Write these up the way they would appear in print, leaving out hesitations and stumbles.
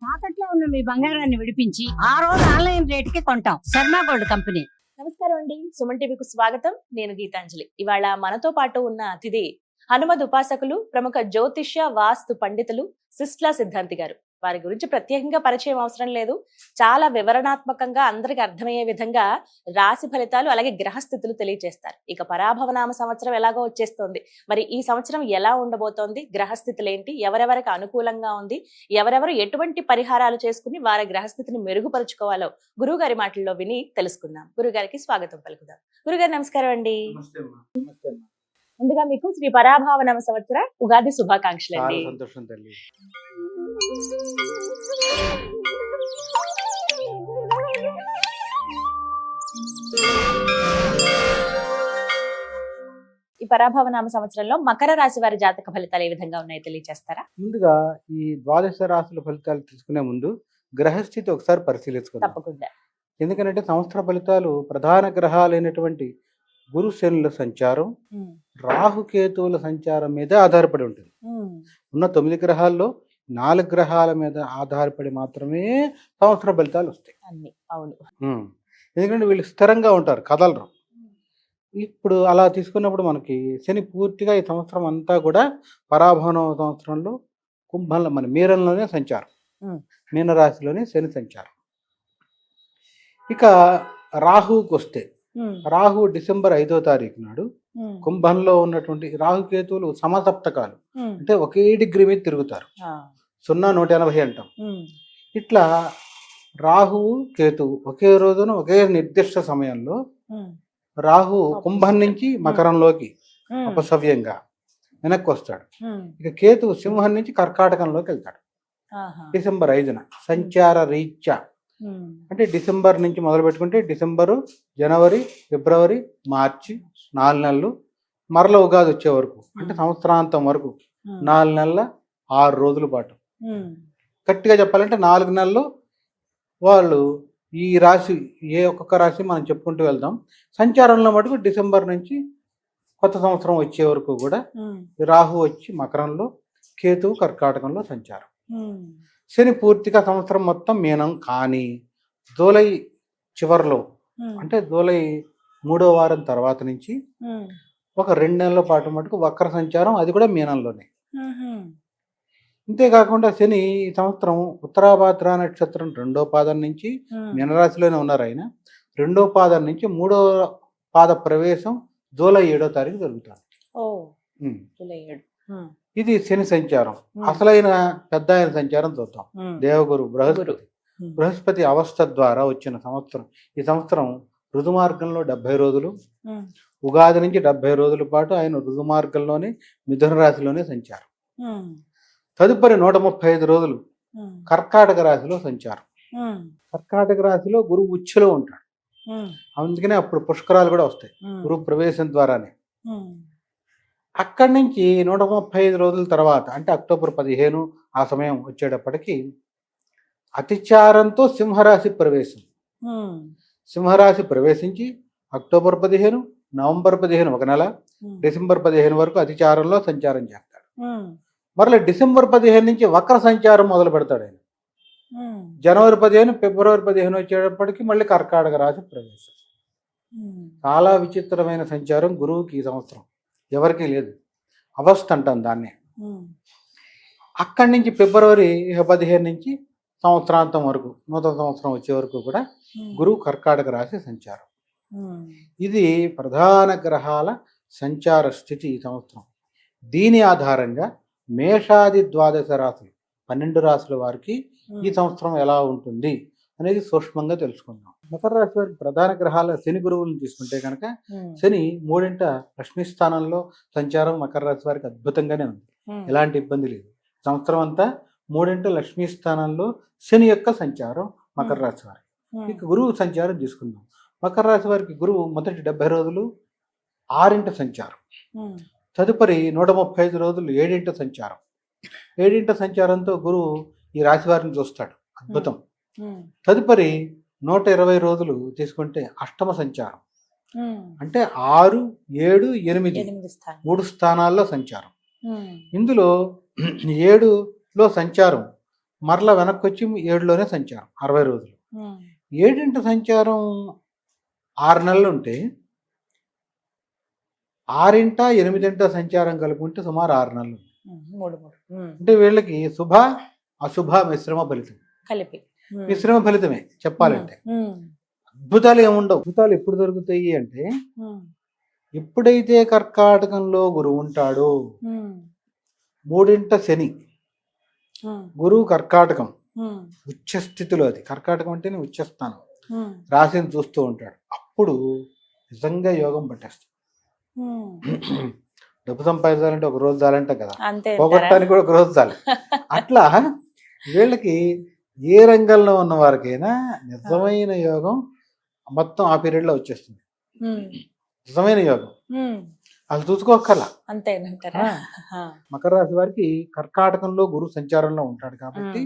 తాకట్లో ఉన్న మీ బంగారాన్ని విడిపించి ఆ రోజు ఆన్లైన్ రేటుకి కొంటాం. Sharma gold company. నమస్కారం అండి. సుమన్ టీవీకు స్వాగతం. నేను గీతాంజలి. ఇవాళ మనతో పాటు ఉన్న అతిథి హనుమద్ ఉపాసకులు, ప్రముఖ జ్యోతిష్య వాస్తు పండితులు సిస్లా సిద్ధాంతి గారు. వారి గురించి ప్రత్యేకంగా పరిచయం అవసరం లేదు. చాలా వివరణాత్మకంగా అందరికి అర్థమయ్యే విధంగా రాశి ఫలితాలు అలాగే గ్రహస్థితులు తెలియజేస్తారు. ఇక పరాభవనామ సంవత్సరం ఎలాగో వచ్చేస్తోంది. మరి ఈ సంవత్సరం ఎలా ఉండబోతోంది, గ్రహస్థితులు ఏంటి, ఎవరెవరికి అనుకూలంగా ఉంది, ఎవరెవరు ఎటువంటి పరిహారాలు చేసుకుని వారి గ్రహస్థితిని మెరుగుపరుచుకోవాలో గురువు గారి మాటల్లో విని తెలుసుకుందాం. గురుగారికి స్వాగతం పలుకుదాం. గురుగారు నమస్కారం అండి. ముందుగా మీకు శ్రీ పరాభవనామ సంవత్సర ఉగాది శుభాకాంక్షలు అండి. సంతోషం తల్లి. ఈ పరాభవనామ సంవత్సరంలో మకర రాశి వారి జాతక ఫలితాలు ఏ విధంగా ఉన్నాయో తెలియజేస్తారా? ముందుగా ఈ ద్వాదశ రాశుల ఫలితాలు తీసుకునే ముందు గ్రహస్థితి ఒకసారి పరిశీలించుకుందాం. తప్పకుండా. ఎందుకంటే సంవత్సర ఫలితాలు ప్రధాన గ్రహాలైనటువంటి గురు శనుల సంచారం, రాహుకేతువుల సంచారం మీద ఆధారపడి ఉంటుంది. ఉన్న 9 గ్రహాల్లో 4 గ్రహాల మీద ఆధారపడి మాత్రమే సంవత్సర ఫలితాలు వస్తాయి. అవును. ఎందుకంటే వీళ్ళు స్థిరంగా ఉంటారు, కదలరు. ఇప్పుడు అలా తీసుకున్నప్పుడు మనకి శని పూర్తిగా ఈ సంవత్సరం అంతా కూడా పరాభవన సంవత్సరంలో కుంభంలో మన మీనంలోనే సంచారం, మీనరాశిలోనే శని సంచారం. ఇక రాహుకి వస్తే రాహు డిసెంబర్ 5వ తారీఖు నాడు కుంభంలో ఉన్నటువంటి రాహుకేతువులు సమసప్తకాలు, అంటే ఒకే డిగ్రీ మీద తిరుగుతారు. 0-180 అంటాం. ఇట్లా రాహువు కేతువు ఒకే రోజున ఒకే నిర్దిష్ట సమయంలో రాహు కుంభం నుంచి మకరంలోకి అపసవ్యంగా వెనక్కి వస్తాడు. ఇక కేతువు సింహం నుంచి కర్కాటకంలోకి వెళ్తాడు డిసెంబర్ 5న సంచార రీత్యా. అంటే డిసెంబర్ నుంచి మొదలు పెట్టుకుంటే డిసెంబరు, జనవరి, ఫిబ్రవరి, మార్చి 4 నెలలు, మరల ఉగాది వచ్చే వరకు అంటే సంవత్సరాంతం వరకు 4 నెలల 6 రోజుల పాటు. గట్టిగా చెప్పాలంటే 4 నెలలు వాళ్ళు ఈ రాశి ఒక్కొక్క రాశి మనం చెప్పుకుంటూ వెళ్దాం. సంచారంలో మటుకు డిసెంబర్ నుంచి కొత్త సంవత్సరం వచ్చే వరకు కూడా రాహు వచ్చి మకరంలో, కేతువు కర్కాటకంలో సంచారం. శని పూర్తిగా సంవత్సరం మొత్తం మీనం. కానీ జూలై చివరిలో అంటే జూలై 3వ వారం తర్వాత నుంచి ఒక 2 నెలల పాటు మటుకు వక్ర సంచారం, అది కూడా మీనంలోనే. ఇంతేకాకుండా శని ఈ సంవత్సరం ఉత్తరాభాద్ర నక్షత్రం 2వ పాదం నుంచి మీనరాశిలోనే ఉన్నారు. ఆయన 2వ పాదం నుంచి 3వ పాద ప్రవేశం జూలై 7వ తారీఖు జరుగుతుంది. ఇది శని సంచారం. అసలైన పెద్ద ఆయన సంచారం చూద్దాం. దేవగురు బృహస్పతి అవస్థ ద్వారా వచ్చిన సంవత్సరం. ఈ సంవత్సరం ఋతుమార్గంలో 70 రోజులు, ఉగాది నుంచి 70 రోజుల పాటు ఆయన ఋతుమార్గంలోనే మిథున రాశిలోనే సంచారం. తదుపరి 135 రోజులు కర్కాటక రాశిలో సంచారం. కర్కాటక రాశిలో గురువు ఉచ్చులో ఉంటాడు. అందుకనే అప్పుడు పుష్కరాలు కూడా వస్తాయి గురువు ప్రవేశం ద్వారానే. అక్కడి నుంచి 135 రోజుల తర్వాత అంటే అక్టోబర్ 15 ఆ సమయం వచ్చేటప్పటికి అతిచారంతో సింహరాశి ప్రవేశం. సింహరాశి ప్రవేశించి అక్టోబర్ 15, నవంబర్ 15 ఒక నెల, డిసెంబర్ 15 వరకు అతిచారంలో సంచారం చేస్తాడు. మరలా డిసెంబర్ 15 నుంచి వక్ర సంచారం మొదలు పెడతాడు ఆయన. జనవరి 15, ఫిబ్రవరి 15 వచ్చేటప్పటికి మళ్ళీ కర్కాటక రాశి ప్రవేశం. చాలా విచిత్రమైన సంచారం గురువుకి ఈ సంవత్సరం, ఎవరికీ లేదు. అవస్థ అంటాం దాన్నే. అక్కడి నుంచి ఫిబ్రవరి 15 నుంచి సంవత్సరాంతం వరకు, నూతన సంవత్సరం వచ్చే వరకు కూడా గురువు కర్కాటక రాశి సంచారం. ఇది ప్రధాన గ్రహాల సంచార స్థితి ఈ సంవత్సరం. దీని ఆధారంగా మేషాది ద్వాదశ రాశులు 12 రాశుల వారికి ఈ సంవత్సరం ఎలా ఉంటుంది అనేది సూక్ష్మంగా తెలుసుకుందాం. మకర రాశి వారికి ప్రధాన గ్రహాల శని గురువులను తీసుకుంటే కనుక శని 3వ లక్ష్మీ స్థానంలో సంచారం మకర రాశి వారికి అద్భుతంగానే ఉంది. ఎలాంటి ఇబ్బంది లేదు. సంవత్సరం అంతా 3వ లక్ష్మీ స్థానంలో శని యొక్క సంచారం మకర రాశి వారికి. ఇక గురువు సంచారం తీసుకుందాం. మకర రాశి వారికి గురువు మొదటి 70 రోజులు 6వ సంచారం, తదుపరి 135 రోజులు 7వ సంచారం. 7వ సంచారంతో గురువు ఈ రాశి వారిని చూస్తాడు, అద్భుతం. తదుపరి 120 రోజులు తీసుకుంటే అష్టమ సంచారం, అంటే 6, 7, 8 3 స్థానాల్లో సంచారం. ఇందులో 7లో సంచారం మరలా వెనక్కి వచ్చి 7లోనే సంచారం 60 రోజులు. 7 సంచారం 6 నెలలు ఉంటే 6 8 సంచారం కలుపుకుంటే సుమారు 6 నెలలు. 3 అంటే వీళ్ళకి శుభ అశుభ మిశ్రమ ఫలితం. కలిపి మిశ్రమ ఫలితమే చెప్పాలంటే. అద్భుతాలు ఏముండవు. అద్భుతాలు ఎప్పుడు దొరుకుతాయి అంటే ఎప్పుడైతే కర్కాటకంలో గురువు ఉంటాడో, 3 శని, గురువు కర్కాటకం ఉచ్చ స్థితిలో, అది కర్కాటకం అంటేనే ఉచ్చస్థానం, రాశిని చూస్తూ ఉంటాడు. అప్పుడు నిజంగా యోగం పట్టేస్తాడు. డబ్బు సంపాదించాలంటే ఒక రోజు చాలంట కదా, పోగొట్టడానికి కూడా ఒక రోజు చాలు. అట్లా వీళ్ళకి ఏ రంగంలో ఉన్న వారికైనా నిజమైన యోగం మొత్తం ఆ పీరియడ్ లో వచ్చేస్తుంది. నిజమైన యోగం అసలు చూసుకోకల. అంతేనంటారా? మకర రాశి వారికి కర్కాటకంలో గురు సంచారంలో ఉంటాడు కాబట్టి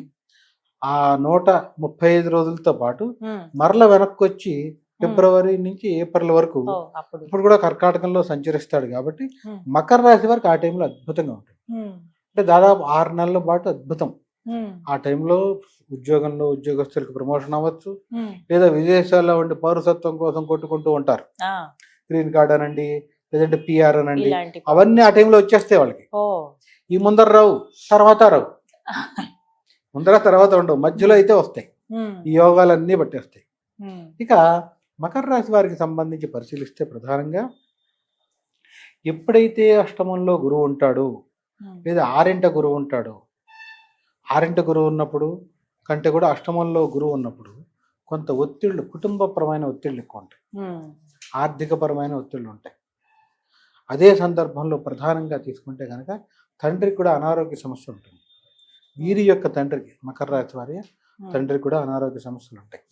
ఆ 135 రోజులతో పాటు మరల వెనక్కి వచ్చి ఫిబ్రవరి నుంచి ఏప్రిల్ వరకు ఇప్పుడు కూడా కర్కాటకంలో సంచరిస్తాడు కాబట్టి మకర రాశి వారికి ఆ టైంలో అద్భుతంగా ఉంటుంది. అంటే దాదాపు 6 నెలల పాటు అద్భుతం. ఆ టైంలో ఉద్యోగంలో ఉద్యోగస్తులకు ప్రమోషన్ అవ్వచ్చు, లేదా విదేశాల్లో ఉండి పౌరసత్వం కోసం కొట్టుకుంటూ ఉంటారు. గ్రీన్ కార్డ్ అనండి, లేదంటే పిఆర్ అనండి, అవన్నీ ఆ టైంలో వచ్చేస్తాయి వాళ్ళకి. ఈ ముందర రావు, తర్వాత రావు, ముందర తర్వాత ఉండవు, మధ్యలో అయితే వస్తాయి. ఈ యోగాలన్నీ పట్టేస్తాయి. ఇక మకర రాశి వారికి సంబంధించి పరిశీలిస్తే ప్రధానంగా ఎప్పుడైతే అష్టమంలో గురువు ఉంటాడో, లేదా 6 గురువు ఉంటాడో, 6 గురువు ఉన్నప్పుడు కంటే కూడా అష్టమంలో గురువు ఉన్నప్పుడు కొంత ఒత్తిళ్లు, కుటుంబపరమైన ఒత్తిళ్లు ఎక్కువ ఉంటాయి, ఆర్థికపరమైన ఒత్తిళ్లు ఉంటాయి. అదే సందర్భంలో ప్రధానంగా తీసుకుంటే కనుక తండ్రికి కూడా అనారోగ్య సమస్య ఉంటుంది. వీరి యొక్క తండ్రికి, మకర రాశి వారి తండ్రికి కూడా అనారోగ్య సమస్యలు ఉంటాయి.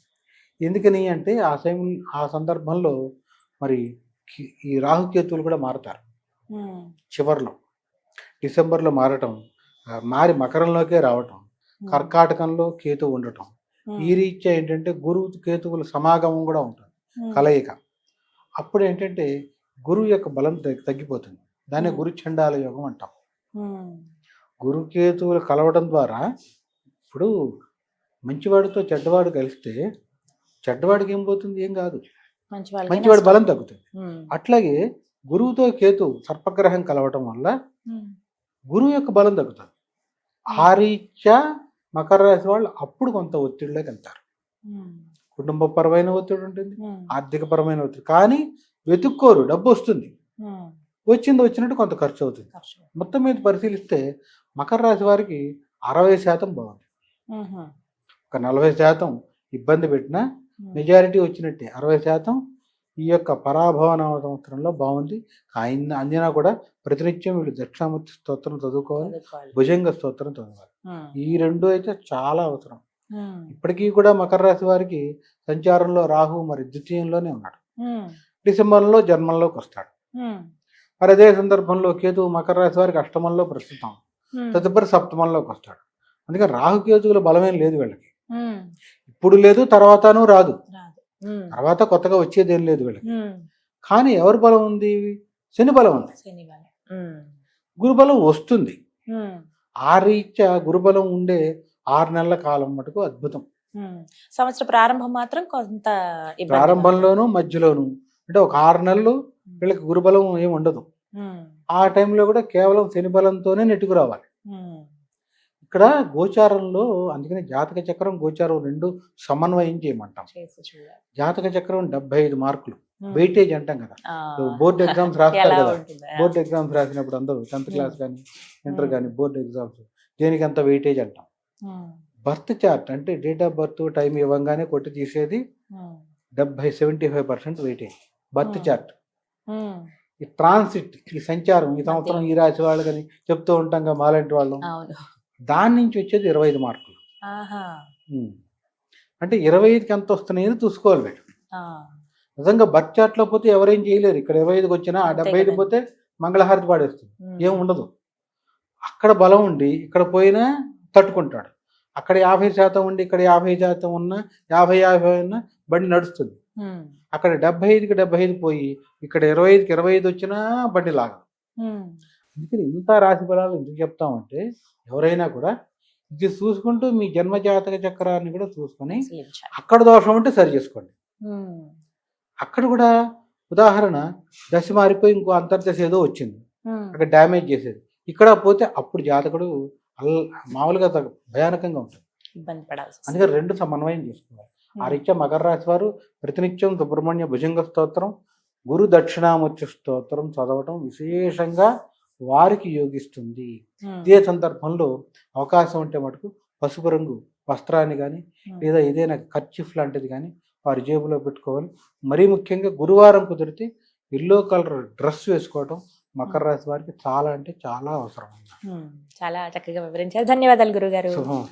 ఎందుకని అంటే ఆ సందర్భంలో మరి ఈ రాహుకేతువులు కూడా మారుతారు. చివరిలో డిసెంబర్లో మారి మకరంలోకే రావటం, కర్కాటకంలో కేతువు ఉండటం, ఈ రీత్యా ఏంటంటే గురువు కేతువుల సమాగమం కూడా ఉంటుంది, కలయిక. అప్పుడు ఏంటంటే గురువు యొక్క బలం తగ్గిపోతుంది. దాన్ని గురు చండాల యోగం అంటాం. గురుకేతువులు కలవడం ద్వారా ఇప్పుడు మంచివాడితో చెడ్డవాడు కలిస్తే చెడ్డవాడికి ఏం పోతుంది? ఏం కాదు, మంచివాడి బలం తగ్గుతుంది. అట్లాగే గురువుతో కేతు సర్పగ్రహం కలవటం వల్ల గురువు యొక్క బలం తగ్గుతుంది. ఆ రీత్యా మకర రాశి వాళ్ళు అప్పుడు కొంత ఒత్తిడిలోకి వెళ్తారు. కుటుంబపరమైన ఒత్తిడి ఉంటుంది, ఆర్థికపరమైన ఒత్తిడి, కానీ వెతుక్కోరు, డబ్బు వస్తుంది, వచ్చినట్టు కొంత ఖర్చు అవుతుంది. మొత్తం మీద పరిశీలిస్తే మకర రాశి వారికి 60% బాగుంది. ఒక 40% ఇబ్బంది పెట్టినా మెజారిటీ వచ్చినట్టే. 60% ఈ యొక్క పరాభవన సంవత్సరంలో బాగుంది. అందినా కూడా ప్రతినిత్యం వీళ్ళు దక్షిణామూర్తి స్తోత్రం చదువుకోవాలి, భుజంగ స్తోత్రం చదవాలి. ఈ 2 అయితే చాలా అవసరం. ఇప్పటికీ కూడా మకర రాశి వారికి సంచారంలో రాహు మరి ద్వితీయంలోనే ఉన్నాడు. డిసెంబర్లో జన్మంలోకి వస్తాడు. మరి అదే సందర్భంలో కేతువు మకర రాశి వారికి అష్టమంలో ప్రస్తుతం, తదుపరి సప్తమంలోకి వస్తాడు. అందుకని రాహుకేతువుల బలమేం లేదు వీళ్ళకి, ఇప్పుడు లేదు, తర్వాతను రాదు, తర్వాత కొత్తగా వచ్చేది ఏం లేదు వీళ్ళకి. కానీ ఎవరి బలం ఉంది? శని బలం ఉంది. గురుబలం వస్తుంది. ఆ రీత్యా గురుబలం ఉండే 6 నెలల కాలం మటుకు అద్భుతం. సంవత్సర ప్రారంభం మాత్రం కొంత ప్రారంభంలోను మధ్యలోను అంటే ఒక 6 నెలలు వీళ్ళకి గురుబలం ఏమి ఉండదు. ఆ టైంలో కూడా కేవలం శని బలంతోనే నెట్టుకు రావాలి. ఇక్కడ గోచారంలో అందుకని జాతక చక్రం గోచారం 2 సమన్వయం చేయమంటాం. జాతక చక్రం 75 మార్కులు వెయిటేజ్ అంటాం కదా. బోర్డు ఎగ్జామ్స్ రాస్తారు కదా, బోర్డు ఎగ్జామ్స్ రాసినప్పుడు అందరూ 10th క్లాస్ కానీ ఇంటర్ కానీ బోర్డు ఎగ్జామ్స్ దేనికి అంత వెయిటేజ్ అంటాం. బర్త్ చార్ట్ అంటే డేట్ ఆఫ్ బర్త్ టైం ఇవ్వగానే కొట్టి తీసేది 75% వెయిటేజ్ బర్త్ చార్ట్. ఈ ట్రాన్సిట్, ఈ సంచారం, ఈ సంవత్సరం ఈ రాశి వాళ్ళు కానీ చెప్తూ ఉంటాం కదా మాలాంటి వాళ్ళు, దాని నుంచి వచ్చేది 25 మార్కులు. అంటే 25కి ఎంత వస్తున్నాయని చూసుకోవాలి మీరు. నిజంగా బర్త్ చార్ట్ లో పోతే ఎవరేం చేయలేరు. ఇక్కడ 25కి వచ్చినా ఆ 75 పోతే మంగళహారతి పాడేస్తుంది, ఏం ఉండదు. అక్కడ బలం ఉండి ఇక్కడ పోయినా తట్టుకుంటాడు. అక్కడ 50% ఉండి ఇక్కడ 50% ఉన్నా 50 ఉన్నా బండి నడుస్తుంది. అక్కడ 75కి 75 పోయి ఇక్కడ 25కి 25 వచ్చినా బండి లాగదు. అందుకని ఇంత రాశి ఫలాలు ఎందుకు చెప్తామంటే ఎవరైనా కూడా ఇది చూసుకుంటూ మీ జన్మ జాతక చక్రాన్ని కూడా చూసుకొని పరిశీలించాలి. అక్కడ దోషం ఉంటే సరి చేసుకోండి. ఉమ్, అక్కడ కూడా ఉదాహరణ దశ మారిపోయి ఇంకో అంతర్దశ ఏదో వచ్చింది, ఉమ్, అక్కడ డ్యామేజ్ చేసేది. ఇక్కడ పోతే అప్పుడు జాతకుడు మామూలుగా భయానకంగా ఉంటుంది. ఇబ్బంది పడాల్సి వస్తుంది. అందుకని రెండు సమన్వయం చేసుకోవాలి. ఆ రీత్యా మకర రాశి వారు ప్రతినిత్యం సుబ్రహ్మణ్య భుజంగ స్తోత్రం, గురు దక్షిణామూర్తి స్తోత్రం చదవటం విశేషంగా వారికి యోగిస్తుంది. ఉమ్, ఇదే సందర్భంలో అవకాశం ఉంటే మటుకు పసుపు రంగు వస్త్రాన్ని కానీ ఉమ్, లేదా ఏదైనా కర్చీఫ్ లాంటిది కానీ వారి జేబులో పెట్టుకోవాలి. మరీ ముఖ్యంగా గురువారం కుదిరితే ఎల్లో కలర్ డ్రెస్ వేసుకోవటం మకర రాశి వారికి చాలా అంటే చాలా అవసరం. ఉమ్, చాలా చక్కగా వివరించారు. ధన్యవాదాలు గురుగారు. శుభం.